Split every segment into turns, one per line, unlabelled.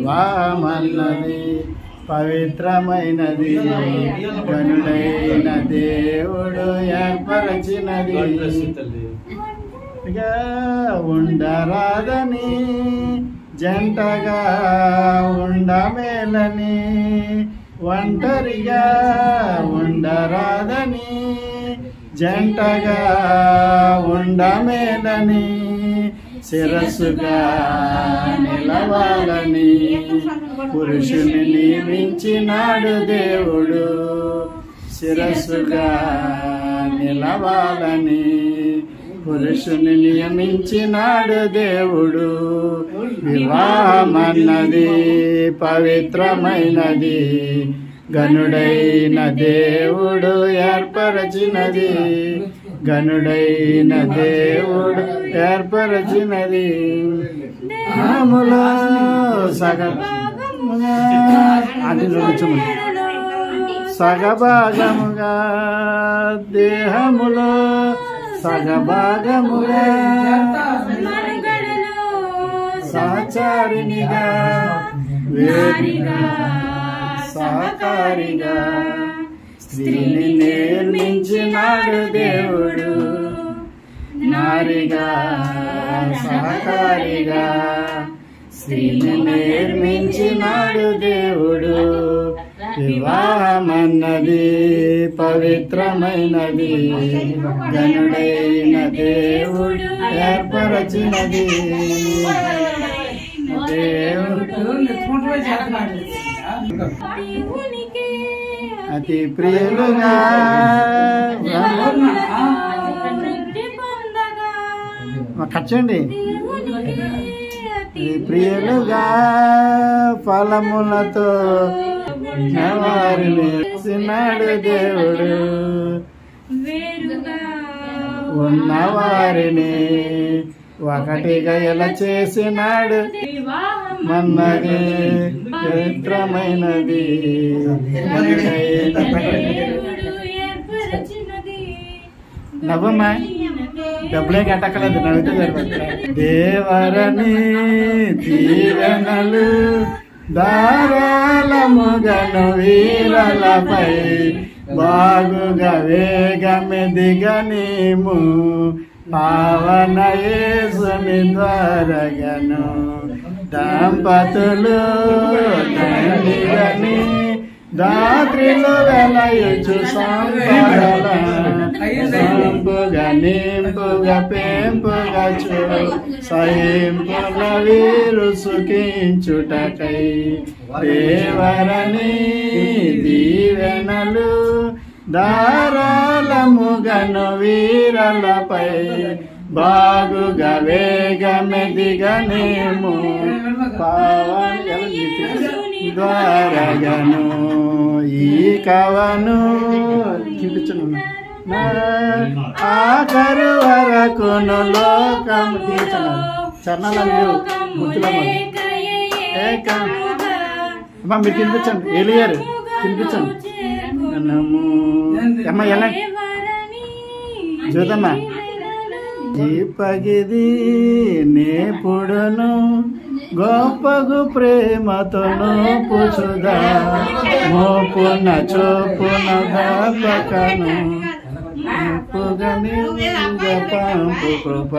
వివాహమన్నది పవిత్రమైనది, గనుడైన దేవుడు ఏర్పరచినది. ఉండరాదని జంటగా ఉండమేలని, ఒంటరిగా ఉండరాదని జంటగా ఉండమేలని, శిరస్సుగా నిలవాలని పురుషుని నియమించినాడు దేవుడు. శిరస్సుగా నిలవాలని పురుషుని నియమించినాడు దేవుడు. వివాహమన్నది పవిత్రమైనది, గనుడైన దేవుడు ఏర్పరచినది. గనుడైన దేవుడు ఏర్పరచినది. నాములో సగభాగముగా దేహములో సగభాగముగా సహచారినిగా వేరుగా సహకారిగా స్త్రీని నిర్మించినాడు దేవుడు. నారిగా సహకారిగా స్త్రీని నిర్మించినాడు దేవుడు. వివాహమన్నది పవిత్రమైనది, గనుడైన దేవుడు ఏర్పరచినది. దేవుడు అతి ప్రియులుగా ఖర్చండి. ప్రియులుగా ఫలములతో వారిని చేసినాడు దేవుడు. ఉన్నవారిని ఒకటిగా ఎలా చేసినాడు. మన్నది పవిత్రమైనది, నవ్వమ్మా డబ్బులే కట్టక్కలేదు, నవ్వుతూ సరిపోతుంది. దేవరని దీవెనలు ధారాళముగను వీరలపై బాగుగా వేగమెదిగనీము. పావన యేసుని ద్వారగను దంపతులు తండ్రిగని దాత్రిలో వెలయుచు సంపదల సంపుగా నింపుగా పెంపుగా చూ సహింపుల వీరు సుఖించుటకై దేవరని దీవెనలు ధారాళముగను వీరలపై బాగుగా వేగమెదిగనేము. పావన ద్వారగను ఈ కవను చూపించను ఆఖరు వరకును లోకం తీర్చను. చరణాలు గుర్తులమ్మ మీరు తినిపించండి. ఏలియారు తినిపించండి. అమ్మ ఎలా చూదమ్మా. ఈ పగిది నేపుడును గొప్పగు ప్రేమతోను పుచుదా మోపున చోపున దాపకను పంపు కృప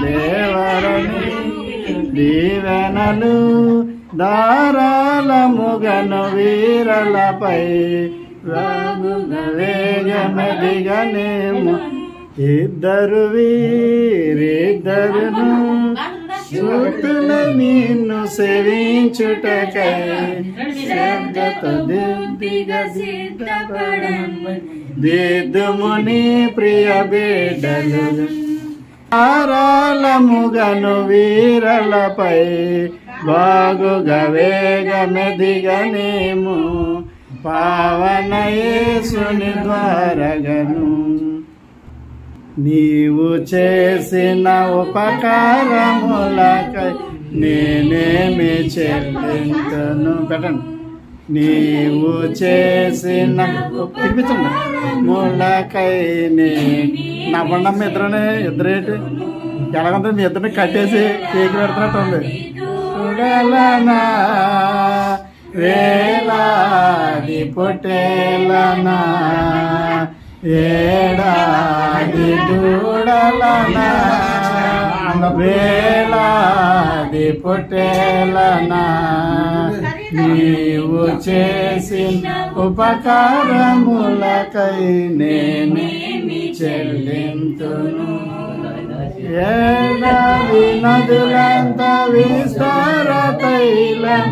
దేవరని దీవెనలు ధారాళముగను వీరలపై వేగమెదిగనేము. ఇద్దరు వీరిద్దరును చూతుల నిన్ను సేవించుటకై శ్రద్ధతో దిద్దుముని ప్రియ బిడ్డలు ధారాళముగను వీరలపై బాగుగా వేగమెదిగనేము. పావన యేసుని ద్వారగను నీవు చేసిన ఉపకారములకై నేనేమి చెల్లింతును. పెట్టండి. నీవు చేసిన తినిపించండి ములకై నవ్వండమ్మ ఇద్దరేంటి ఎలాగంటే మీ ఇద్దరిని కట్టేసి కేక్ పెడుతున్నట్టు ఉంది. దూడలనా వేలాది పొట్టేలనా ఏడాది దూడలనా వేలాది పొట్టేలనా నీవు చేసిన ఉపకారములకై నేనేమి చెల్లింతును ఏడాది నదులంత విస్తార తైలం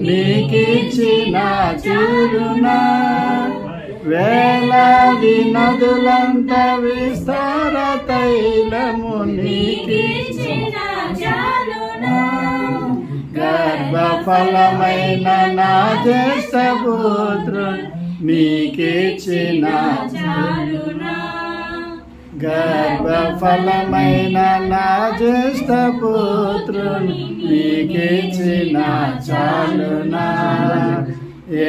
నీకిచ్చిన తీరునా వేలాది నదులంత విస్తార తైలము నీకిచ్చిన గర్భఫలమైన నా జ్యేష్ఠ పుత్రుడు నీకిచ్చిన గర్భఫలమైన నా జ్యేష్ఠ పుత్రుడు నీకిచ్చిన చాలునా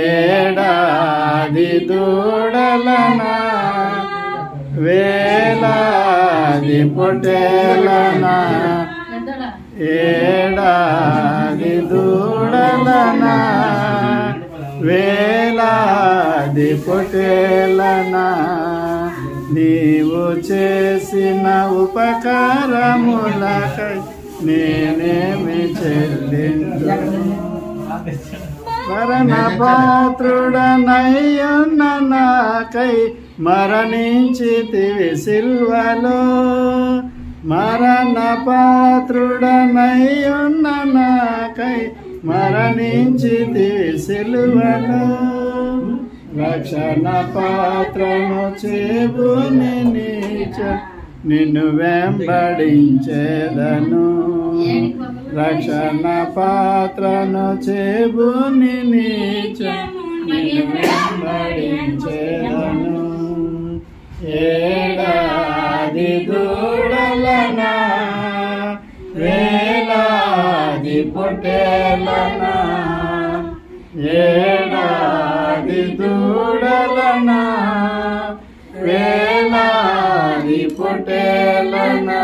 ఏడాది దూడలనా వేలాది పొట్టేలనా ఏడాది దూడలనా వేలాది పొట్టేలనా నీవు చేసిన ఉపకారములకై నేనేమి చెల్లింతును మరణ పాత్రుడనయ్యున్న నాకై మరణించితివి సిల్వలో మరణ పాత్రుడనయ్యున్న నాకై మరణించితివి సిల్వలో రక్షణ పాత్రను చేబుని నీచ నిన్ను వెంబడించేదను రక్షణ పాత్రను చేబుని నీచ నిన్ను వెంబడించేదను ఏడాది దూడలనా వేలాది పొట్టేలనా ఏడాది దూడలనా వేలాది పొట్టేలనా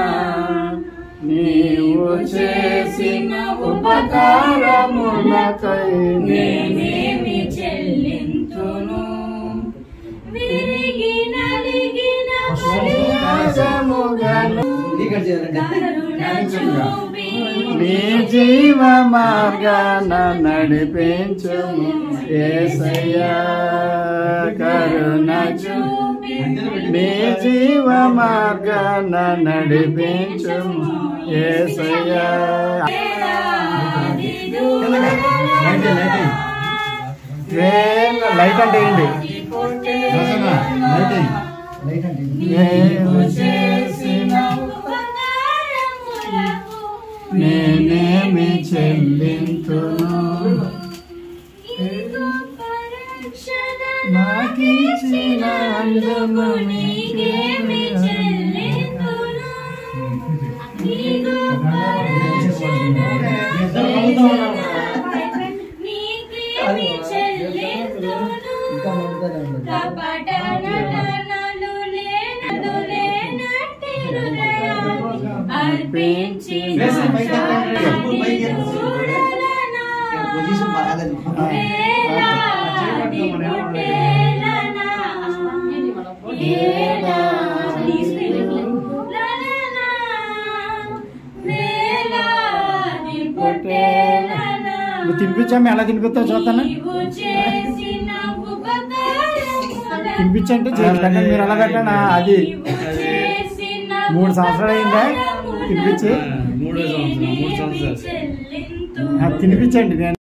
నీవు చేసిన ఉపకారములకై నేనేమి చెల్లింతును నీ జీవ మార్గాన నడిపించుము యేసయ్యా కరుణ చూపి నీ జీవ మార్గాన నడిపించుము యేసయ్యా లైట్ అంటే ఏంటి నేనేమి చెల్లింతును నాకిచ్చిన అందము నీకేమి చెల్లింతును నీకేమి చెల్లింతును అర్పించి తినిపించాము ఎలా తినిపిస్తావు చూస్తాను తినిపించంటే పెట్టండి మీరు ఎలా పెట్టండి అది 3 సంవత్సరాలు అయిందా తినిపించి తినిపించండి నేను